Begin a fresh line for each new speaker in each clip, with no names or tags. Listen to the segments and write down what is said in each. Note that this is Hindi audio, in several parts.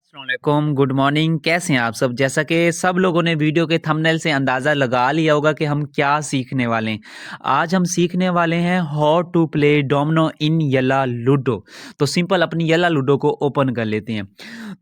अस्सलामुअलैकुम, गुड मॉर्निंग। कैसे हैं आप सब? जैसा कि सब लोगों ने वीडियो के थंबनेल से अंदाज़ा लगा लिया होगा कि हम क्या सीखने वाले हैं। आज हम सीखने वाले हैं हाउ टू प्ले डोमिनो इन येला लूडो। तो सिंपल अपनी येला लूडो को ओपन कर लेते हैं।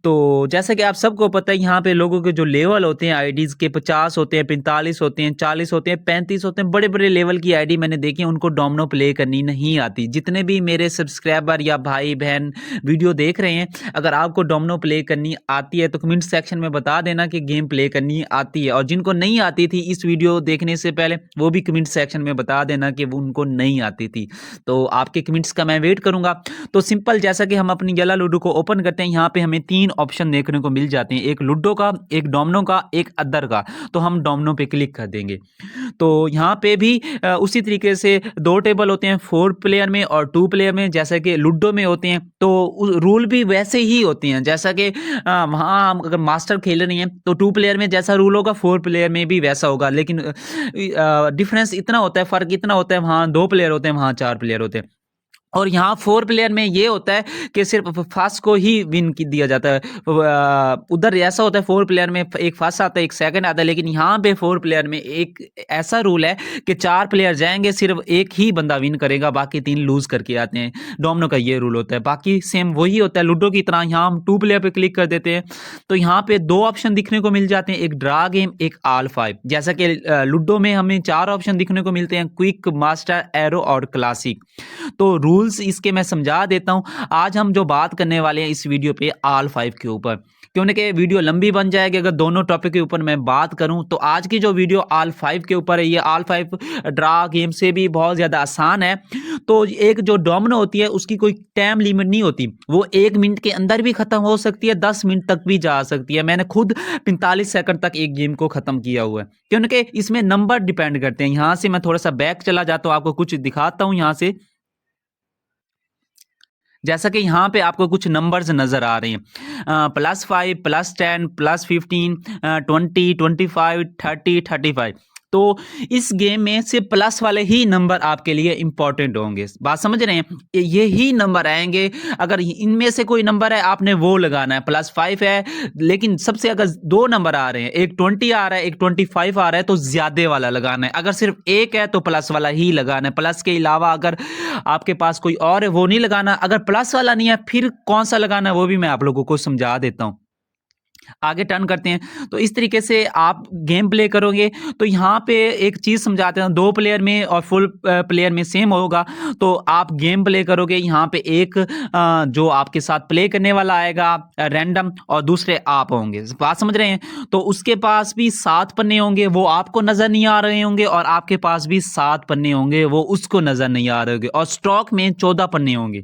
तो जैसा कि आप सबको पता है, यहाँ पे लोगों के जो लेवल होते हैं आईडीज़ के 50 होते हैं, 45 होते हैं, 40 होते हैं, 35 होते हैं। बड़े-बड़े लेवल की आईडी मैंने देखी है, उनको डोमिनो प्ले करनी नहीं आती। जितने भी मेरे सब्सक्राइबर या भाई-बहन वीडियो देख रहे हैं, अगर आपको डोमिनो प्ले करनी आती है तो कमेंट सेक्शन में बता देना कि गेम प्ले करनी आती है, और जिनको नहीं आती थी इस वीडियो देखने से पहले, वो भी कमेंट सेक्शन में बता देना कि वो उनको नहीं आती थी। तो आपके कमेंट्स का मैं वेट करूंगा। तो सिंपल, जैसा कि हम अपनी येला लूडो को ओपन करते हैं, यहाँ पे हमें 3 ऑप्शन देखने को मिल जाते हैं, एक लूडो का, एक डोमिनो का, एक अदर का। तो हम डोमिनो पे क्लिक कर देंगे। तो यहाँ पे भी उसी तरीके से 2 टेबल होते हैं, 4 प्लेयर में और 2 प्लेयर में, जैसा कि लूडो में होते हैं। तो रूल भी वैसे ही होते हैं, जैसा कि वहाँ हम अगर मास्टर खेल रहे हैं तो 2 प्लेयर में जैसा रूल होगा 4 प्लेयर में भी वैसा होगा। लेकिन डिफरेंस इतना होता है, फ़र्क इतना होता है, वहाँ 2 प्लेयर होते हैं, वहाँ 4 प्लेयर होते हैं। और यहाँ 4 प्लेयर में ये होता है कि सिर्फ फर्स्ट को ही विन की दिया जाता है। उधर ऐसा होता है 4 प्लेयर में एक फर्स्ट आता है, एक सेकंड आता है, लेकिन यहाँ पे 4 प्लेयर में एक ऐसा रूल है कि 4 प्लेयर जाएंगे, सिर्फ एक ही बंदा विन करेगा, बाकी 3 लूज करके आते हैं। डोमिनो का ये रूल होता है। बाकी सेम वही होता है लूडो की तरह। यहाँ हम 2 प्लेयर पे क्लिक कर देते हैं तो यहाँ पे 2 ऑप्शन दिखने को मिल जाते हैं, एक ड्रा गेम, एक ऑल 5। जैसा कि लूडो में हमें 4 ऑप्शन दिखने को मिलते हैं, क्विक, मास्टर, एरो और क्लासिक। तो रूल्स इसके मैं समझा देता हूं। आज हम जो बात करने वाले हैं इस वीडियो पे ऑल 5 के ऊपर, क्योंकि वीडियो लंबी बन जाएगी अगर दोनों टॉपिक के ऊपर मैं बात करूं। तो आज की जो वीडियो ऑल 5 के ऊपर है, ये ऑल 5 ड्रा गेम से भी बहुत ज़्यादा आसान है। तो एक जो डोमिनो होती है उसकी कोई टाइम लिमिट नहीं होती, वो 1 मिनट के अंदर भी ख़त्म हो सकती है, 10 मिनट तक भी जा सकती है। मैंने खुद 45 सेकंड तक एक गेम को ख़त्म किया हुआ है, क्योंकि इसमें नंबर डिपेंड करते हैं। यहाँ से मैं थोड़ा सा बैक चला जाता हूँ, आपको कुछ दिखाता हूँ यहाँ से। जैसा कि यहाँ पे आपको कुछ नंबर्स नज़र आ रहे हैं, +5, +10, +15, 20, 25, 30, 35। तो इस गेम में सिर्फ प्लस वाले ही नंबर आपके लिए इंपॉर्टेंट होंगे। बात समझ रहे हैं? ये ही नंबर आएंगे। अगर इनमें से कोई नंबर है, आपने वो लगाना है। +5 है, लेकिन सबसे अगर 2 नंबर आ रहे हैं, एक 20 आ रहा है, एक 25 आ रहा है, तो ज़्यादा वाला लगाना है। अगर सिर्फ एक है तो प्लस वाला ही लगाना है। प्लस के अलावा अगर आपके पास कोई और है वो नहीं लगाना। अगर प्लस वाला नहीं है फिर कौन सा लगाना है वो भी मैं आप लोगों को समझा देता हूँ। आगे टर्न करते हैं। तो इस तरीके से आप गेम प्ले करोगे। तो यहाँ पे एक चीज़ समझाते हैं, 2 प्लेयर में और फुल प्लेयर में सेम होगा। तो आप गेम प्ले करोगे, यहाँ पे एक जो आपके साथ प्ले करने वाला आएगा रैंडम, और दूसरे आप होंगे। बात समझ रहे हैं? तो उसके पास भी 7 पन्ने होंगे, वो आपको नज़र नहीं आ रहे होंगे, और आपके पास भी 7 पन्ने होंगे, वो उसको नज़र नहीं आ रहे होंगे। और स्टॉक में 14 पन्ने होंगे।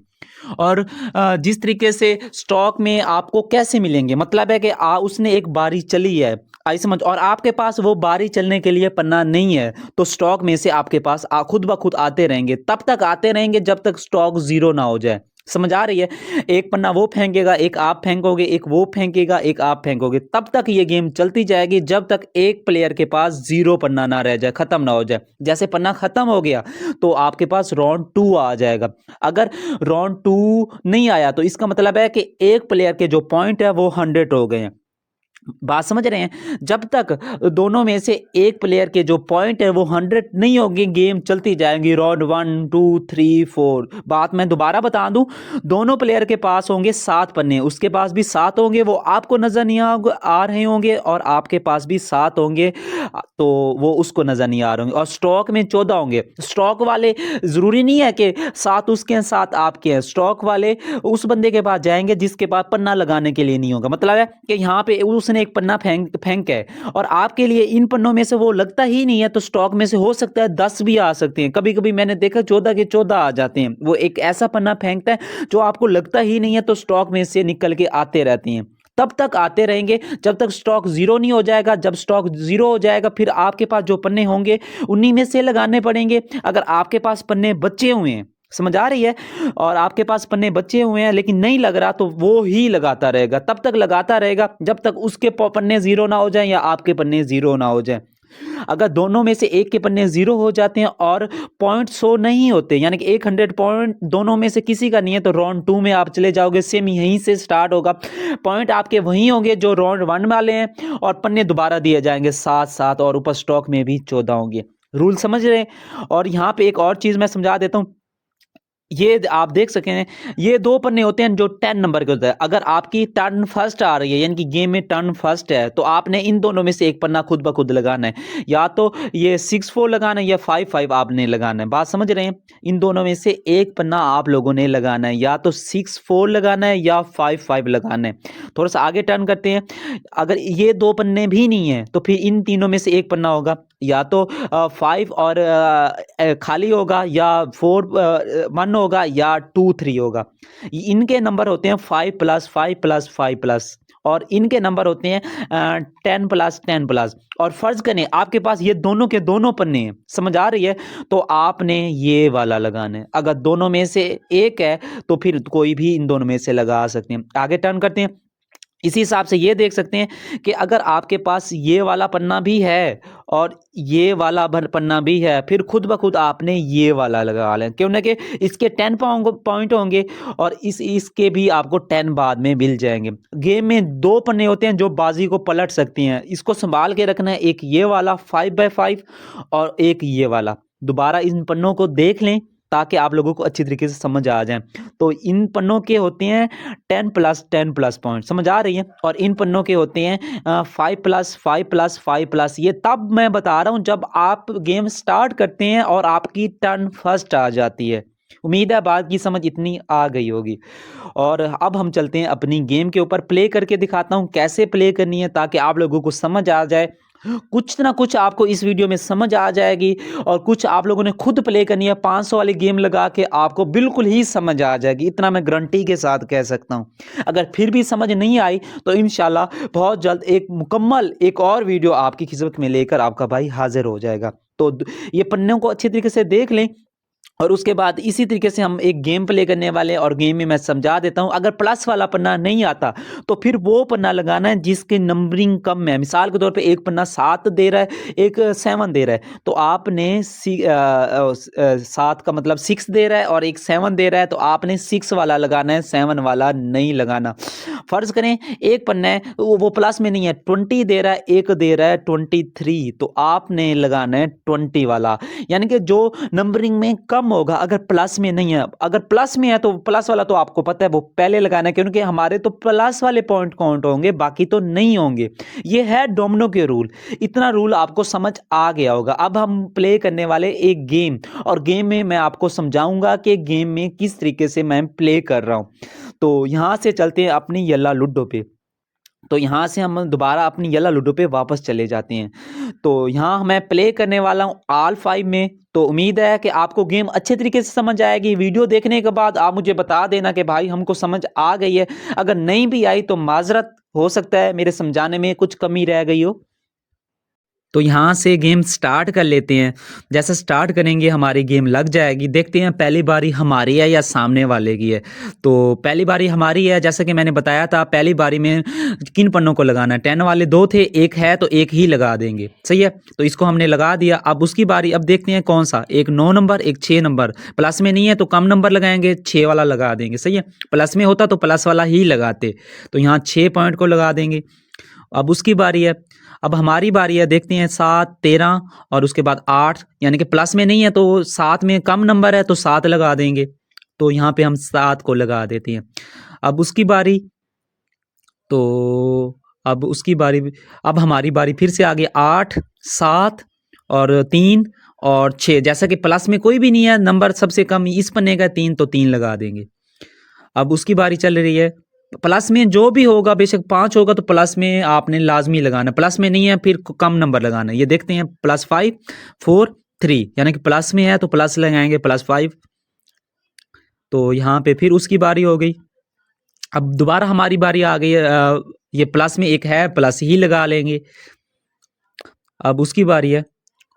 और जिस तरीके से स्टॉक में आपको कैसे मिलेंगे, मतलब है कि उसने एक बारी चली है, आई समझ, और आपके पास वो बारी चलने के लिए पन्ना नहीं है, तो स्टॉक में से आपके पास खुद ब खुद आते रहेंगे। तब तक आते रहेंगे जब तक स्टॉक ज़ीरो ना हो जाए। समझ आ रही है? एक पन्ना वो फेंकेगा, एक आप फेंकोगे, एक वो फेंकेगा, एक आप फेंकोगे, तब तक ये गेम चलती जाएगी जब तक एक प्लेयर के पास 0 पन्ना ना रह जाए, ख़त्म ना हो जाए। जैसे पन्ना ख़त्म हो गया तो आपके पास राउंड 2 आ जाएगा। अगर राउंड 2 नहीं आया तो इसका मतलब है कि एक प्लेयर के जो पॉइंट है वो 100 हो गए हैं। बात समझ रहे हैं? जब तक दोनों में से एक प्लेयर के जो पॉइंट है वो 100 नहीं होंगे, गेम चलती जाएगी। राउंड 1, 2, 3, 4। बात मैं दोबारा बता दूं, दोनों प्लेयर के पास होंगे 7 पन्ने, उसके पास भी 7 होंगे, वो आपको नजर नहीं आ रहे होंगे, और आपके पास भी 7 होंगे, तो वो उसको नजर नहीं आ रहे होंगे। और स्टॉक में 14 होंगे। स्टॉक वाले जरूरी नहीं है कि 7 उसके हैं 7 आपके हैं। स्टॉक वाले उस बंदे के पास जाएंगे जिसके पास पन्ना लगाने के लिए नहीं होगा। मतलब है कि यहाँ पे उसने एक पन्ना फेंक है, और आपके लिए इन पन्नों में से वो लगता ही नहीं है, तो स्टॉक में से हो सकता है 10 भी आ सकते हैं। कभी कभी मैंने देखा 14 के 14 आ जाते हैं। वो एक ऐसा पन्ना फेंकता है जो आपको लगता ही नहीं है, तो स्टॉक में से निकल के आते रहते हैं। तब तक आते रहेंगे जब तक स्टॉक 0 नहीं हो जाएगा। जब स्टॉक 0 हो जाएगा फिर आपके पास जो पन्ने होंगे उन्हीं में से लगाने पड़ेंगे। अगर आपके पास पन्ने बचे हुए हैं, समझ आ रही है, और आपके पास पन्ने बचे हुए हैं लेकिन नहीं लग रहा, तो वो ही लगाता रहेगा। तब तक लगाता रहेगा जब तक उसके पन्ने 0 ना हो जाए या आपके पन्ने 0 ना हो जाए। अगर दोनों में से एक के पन्ने 0 हो जाते हैं और पॉइंट शो नहीं होते, यानी कि 100 पॉइंट दोनों में से किसी का नहीं है, तो राउंड 2 में आप चले जाओगे। सेम यहीं से स्टार्ट होगा, पॉइंट आपके वहीं होंगे जो राउंड 1 वाले हैं, और पन्ने दोबारा दिए जाएंगे 7-7, और ऊपर स्टॉक में भी 14 होंगे। रूल समझ रहे हैं। और यहाँ पे एक और चीज़ मैं समझा देता हूँ, ये आप देख सकें, ये 2 पन्ने होते हैं जो 10 नंबर के होते हैं। अगर आपकी टर्न फर्स्ट आ रही है, यानी कि गेम में टर्न फर्स्ट है, तो आपने इन दोनों में से एक पन्ना खुद ब खुद लगाना है। या तो ये 6-4 लगाना है या 5-5 आपने लगाना है। बात समझ रहे हैं? इन दोनों में से एक पन्ना आप लोगों ने लगाना है, या तो 6-4 लगाना है या 5-5 लगाना है। थोड़ा सा आगे टर्न करते हैं। अगर ये 2 पन्ने भी नहीं है, तो फिर इन तीनों में से एक पन्ना होगा, या तो 5 और खाली होगा, या 4 1 होगा, या 2 3 होगा। इनके नंबर होते हैं 5+5+5+, और इनके नंबर होते हैं 10+10+। और फर्ज करें आपके पास ये दोनों के दोनों पन्ने हैं, समझ आ रही है, तो आपने ये वाला लगाना है। अगर दोनों में से एक है तो फिर कोई भी इन दोनों में से लगा सकते हैं। आगे टर्न करते हैं। इसी हिसाब से ये देख सकते हैं कि अगर आपके पास ये वाला पन्ना भी है और ये वाला पन्ना भी है, फिर खुद ब खुद आपने ये वाला लगा लें, क्यों ना कि इसके 10 पॉइंट होंगे और इसके भी आपको 10 बाद में मिल जाएंगे। गेम में 2 पन्ने होते हैं जो बाजी को पलट सकती हैं, इसको संभाल के रखना है। एक ये वाला 5x5 और एक ये वाला। दोबारा इन पन्नों को देख लें ताकि आप लोगों को अच्छी तरीके से समझ आ जाए। तो इन पन्नों के होते हैं 10+10+ पॉइंट, समझ आ रही है। और इन पन्नों के होते हैं 5+5+5+। ये तब मैं बता रहा हूँ जब आप गेम स्टार्ट करते हैं और आपकी टर्न फर्स्ट आ जाती है। उम्मीद है बात की समझ इतनी आ गई होगी। और अब हम चलते हैं अपनी गेम के ऊपर, प्ले करके दिखाता हूँ कैसे प्ले करनी है, ताकि आप लोगों को समझ आ जाए। कुछ ना कुछ आपको इस वीडियो में समझ आ जाएगी, और कुछ आप लोगों ने खुद प्ले करनी है। 500 वाली गेम लगा के आपको बिल्कुल ही समझ आ जाएगी, इतना मैं गारंटी के साथ कह सकता हूं। अगर फिर भी समझ नहीं आई तो इंशाल्लाह बहुत जल्द एक मुकम्मल एक और वीडियो आपकी खिदमत में लेकर आपका भाई हाजिर हो जाएगा। तो ये पन्नों को अच्छी तरीके से देख लें, और उसके बाद इसी तरीके से हम एक गेम प्ले करने वाले हैं। और गेम में मैं समझा देता हूं, अगर प्लस वाला पन्ना नहीं आता तो फिर वो पन्ना लगाना है जिसकी नंबरिंग कम है। मिसाल के तौर पे एक पन्ना 7 दे रहा है, एक 7 दे रहा है, तो आपने 7 का मतलब 6 दे रहा है और एक 7 दे रहा है, तो आपने 6 वाला लगाना है, 7 वाला नहीं लगाना। फर्ज करें एक पन्ना है वो प्लस में नहीं है, 20 दे रहा है, एक दे रहा है 23, तो आपने लगाना है 20 वाला, यानी कि जो नंबरिंग में कम होगा। अगर प्लस में नहीं है, अगर प्लस में है तो प्लस वाला तो आपको पता है वो पहले लगाना है, क्योंकि हमारे तो प्लस वाले पॉइंट काउंट होंगे, बाकी तो नहीं होंगे। ये है डोमिनो के रूल। इतना रूल आपको समझ आ गया होगा। अब हम प्ले करने वाले एक गेम, और गेम में मैं आपको समझाऊंगा कि गेम में किस तरीके से मैं प्ले कर रहा हूं। तो यहां से चलते हैं अपनी यल्ला लूडो पे। तो यहाँ से हम दोबारा अपनी येलो लूडो पे वापस चले जाते हैं। तो यहाँ मैं प्ले करने वाला हूँ ऑल 5 में। तो उम्मीद है कि आपको गेम अच्छे तरीके से समझ आएगी। वीडियो देखने के बाद आप मुझे बता देना कि भाई हमको समझ आ गई है। अगर नहीं भी आई तो माजरत, हो सकता है मेरे समझाने में कुछ कमी रह गई हो। तो यहाँ से गेम स्टार्ट कर लेते हैं। जैसे स्टार्ट करेंगे हमारी गेम लग जाएगी। देखते हैं पहली बारी हमारी है या सामने वाले की है। तो पहली बारी हमारी है, जैसा कि मैंने बताया था पहली बारी में किन पन्नों को लगाना है। 10 वाले 2 थे, एक है तो एक ही लगा देंगे, सही है। तो इसको हमने लगा दिया। अब उसकी बारी, अब देखते हैं कौन सा, एक 9 नंबर एक 6 नंबर। प्लस में नहीं है तो कम नंबर लगाएंगे, 6 वाला लगा देंगे, सही है। प्लस में होता तो प्लस वाला ही लगाते, तो यहाँ 6 पॉइंट को लगा देंगे। अब उसकी बारी है, अब हमारी बारी है। देखते हैं 7 13 और उसके बाद 8, यानी कि प्लस में नहीं है तो 7 में कम नंबर है तो 7 लगा देंगे। तो यहाँ पे हम 7 को लगा देते हैं। अब उसकी बारी, तो अब उसकी बारी, अब हमारी बारी फिर से आगे 8 7 और 3 और 6। जैसा कि प्लस में कोई भी नहीं है, नंबर सबसे कम इस पन्ने का 3, तो 3 लगा देंगे। अब उसकी बारी चल रही है। प्लस में जो भी होगा, बेशक 5 होगा तो प्लस में आपने लाजमी लगाना। प्लस में नहीं है फिर कम नंबर लगाना है। ये देखते हैं +5 4 3, यानी कि प्लस में है तो प्लस लगाएंगे +5। तो यहाँ पे फिर उसकी बारी हो गई। अब दोबारा हमारी बारी आ गई। ये प्लस में एक है, प्लस ही लगा लेंगे। अब उसकी बारी है,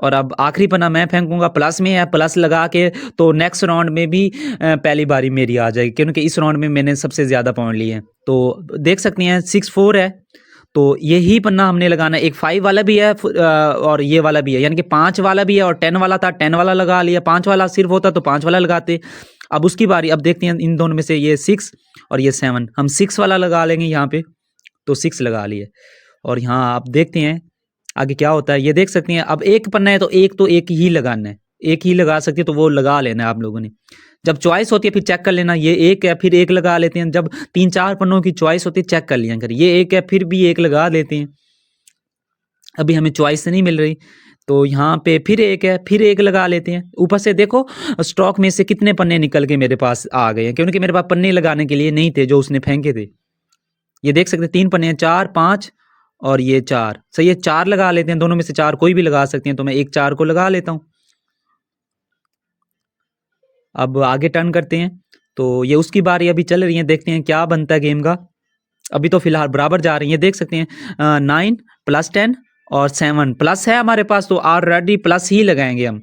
और अब आखिरी पन्ना मैं फेंकूंगा। प्लस में है, प्लस लगा के तो नेक्स्ट राउंड में भी पहली बारी मेरी आ जाएगी, क्योंकि इस राउंड में मैंने सबसे ज़्यादा पॉइंट लिए हैं। तो देख सकते हैं 6 4 है, तो यही पन्ना हमने लगाना है। एक 5 वाला भी है और ये वाला भी है, यानी कि 5 वाला भी है और 10 वाला था, 10 वाला लगा लिया। 5 वाला सिर्फ होता तो 5 वाला लगाते। अब उसकी बारी, अब देखते हैं इन दोनों में से ये 6 और ये 7, हम 6 वाला लगा लेंगे यहाँ पे, तो 6 लगा लिए। और यहाँ आप देखते हैं आगे क्या होता है, ये देख सकते हैं। अब एक पन्ना है तो एक ही लगाना है, एक ही लगा सकते हैं, तो वो लगा लेना है आप लोगों ने। जब चॉइस होती है फिर चेक कर लेना, ये एक है फिर एक लगा लेते हैं। जब 3-4 पन्नों की चॉइस होती है चेक कर लिया कर, ये एक है फिर भी एक लगा देते हैं। अभी हमें चॉइस नहीं मिल रही तो यहाँ पे फिर एक है, फिर एक लगा लेते हैं। ऊपर से देखो स्टॉक में से कितने पन्ने निकल के मेरे पास आ गए हैं, क्योंकि मेरे पास पन्ने लगाने के लिए नहीं थे जो उसने फेंके थे। ये देख सकते हैं 3 पन्ने हैं, 4, 5 और ये 4। सही है, 4 लगा लेते हैं, दोनों में से 4 कोई भी लगा सकते हैं, तो मैं एक 4 को लगा लेता हूँ। अब आगे टर्न करते हैं, तो ये उसकी बारी अभी चल रही है, देखते हैं क्या बनता है गेम का। अभी तो फिलहाल बराबर जा रही है, देख सकते हैं 9 + 10 और 7 प्लस है हमारे पास, तो ऑलरेडी प्लस ही लगाएंगे हम।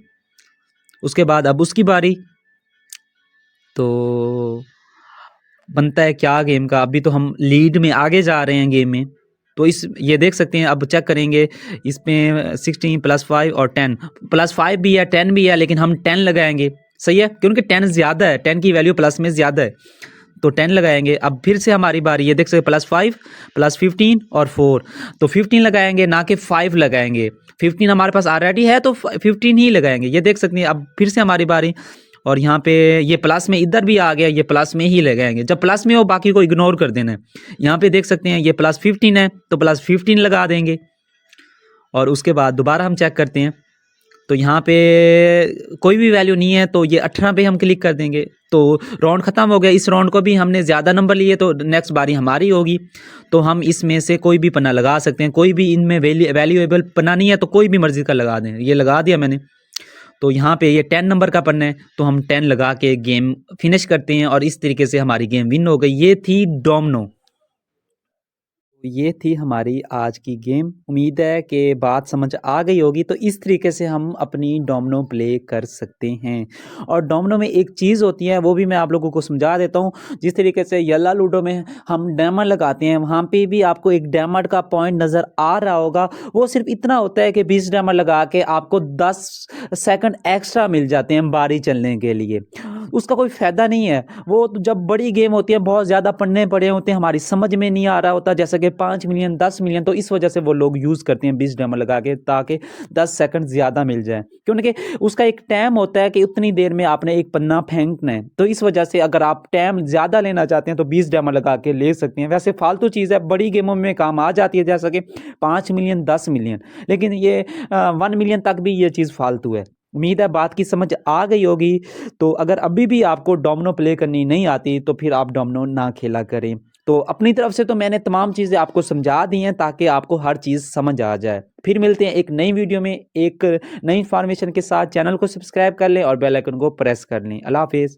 उसके बाद अब उसकी बारी, तो बनता है क्या गेम का। अभी तो हम लीड में आगे जा रहे हैं गेम में, तो ये देख सकते हैं। अब चेक करेंगे इसमें 16 + 5 और 10 + 5 भी है, 10 भी है, लेकिन हम 10 लगाएंगे। सही है, क्योंकि 10 ज़्यादा है, 10 की वैल्यू प्लस में ज़्यादा है, तो 10 लगाएंगे। अब फिर से हमारी बारी, ये देख सकते +5 + 15 और 4, तो 15 लगाएंगे ना कि 5 लगाएंगे। 15 हमारे पास ऑलरेडी है तो 15 ही लगाएंगे। ये देख सकते हैं अब फिर से हमारी बारी, और यहाँ पे ये प्लस में इधर भी आ गया, ये प्लस में ही लगाएंगे। जब प्लस में हो बाकी को इग्नोर कर देना है। यहाँ पे देख सकते हैं ये +15 है तो +15 लगा देंगे। और उसके बाद दोबारा हम चेक करते हैं, तो यहाँ पे कोई भी वैल्यू नहीं है, तो ये 18 पे हम क्लिक कर देंगे। तो राउंड ख़त्म हो गया। इस राउंड को भी हमने ज़्यादा नंबर लिए, तो नेक्स्ट बारी हमारी होगी। तो हम इसमें से कोई भी पन्ना लगा सकते हैं, कोई भी इनमें वैल्यूएबल पन्ना नहीं है तो कोई भी मर्जी का लगा दें। ये लगा दिया मैंने, तो यहाँ पे ये 10 नंबर का पन्ना है, तो हम 10 लगा के गेम फिनिश करते हैं, और इस तरीके से हमारी गेम विन हो गई। ये थी डोमिनो। ये थी हमारी आज की गेम। उम्मीद है कि बात समझ आ गई होगी। तो इस तरीके से हम अपनी डोमिनो प्ले कर सकते हैं। और डोमिनो में एक चीज़ होती है, वो भी मैं आप लोगों को समझा देता हूँ। जिस तरीके से येल्ला लूडो में हम डायमंड लगाते हैं, वहाँ पे भी आपको एक डायमंड का पॉइंट नज़र आ रहा होगा। वो सिर्फ इतना होता है कि 20 डायमंड लगा के आपको 10 सेकंड एक्स्ट्रा मिल जाते हैं बारी चलने के लिए। उसका कोई फ़ायदा नहीं है। वो तो जब बड़ी गेम होती है, बहुत ज़्यादा पन्ने पड़े होते हैं, हमारी समझ में नहीं आ रहा होता, जैसे कि 5 मिलियन 10 मिलियन, तो इस वजह से वो लोग यूज़ करते हैं 20 डायमंड लगा के, ताकि 10 सेकंड ज़्यादा मिल जाए। क्योंकि उसका एक टाइम होता है कि उतनी देर में आपने एक पन्ना फेंकना है। तो इस वजह से अगर आप टाइम ज़्यादा लेना चाहते हैं तो 20 डायमंड लगा के ले सकते हैं। वैसे फालतू चीज़ है, बड़ी गेमों में काम आ जाती है, जैसा कि 5 मिलियन 10 मिलियन, लेकिन ये 1 मिलियन तक भी ये चीज़ फालतू है। उम्मीद है बात की समझ आ गई होगी। तो अगर अभी भी आपको डोमिनो प्ले करनी नहीं आती तो फिर आप डोमिनो ना खेला करें। तो अपनी तरफ से तो मैंने तमाम चीज़ें आपको समझा दी हैं, ताकि आपको हर चीज़ समझ आ जाए। फिर मिलते हैं एक नई वीडियो में एक नई इन्फॉर्मेशन के साथ। चैनल को सब्सक्राइब कर लें और बेल आइकन को प्रेस कर लें। अल्लाह हाफिज़।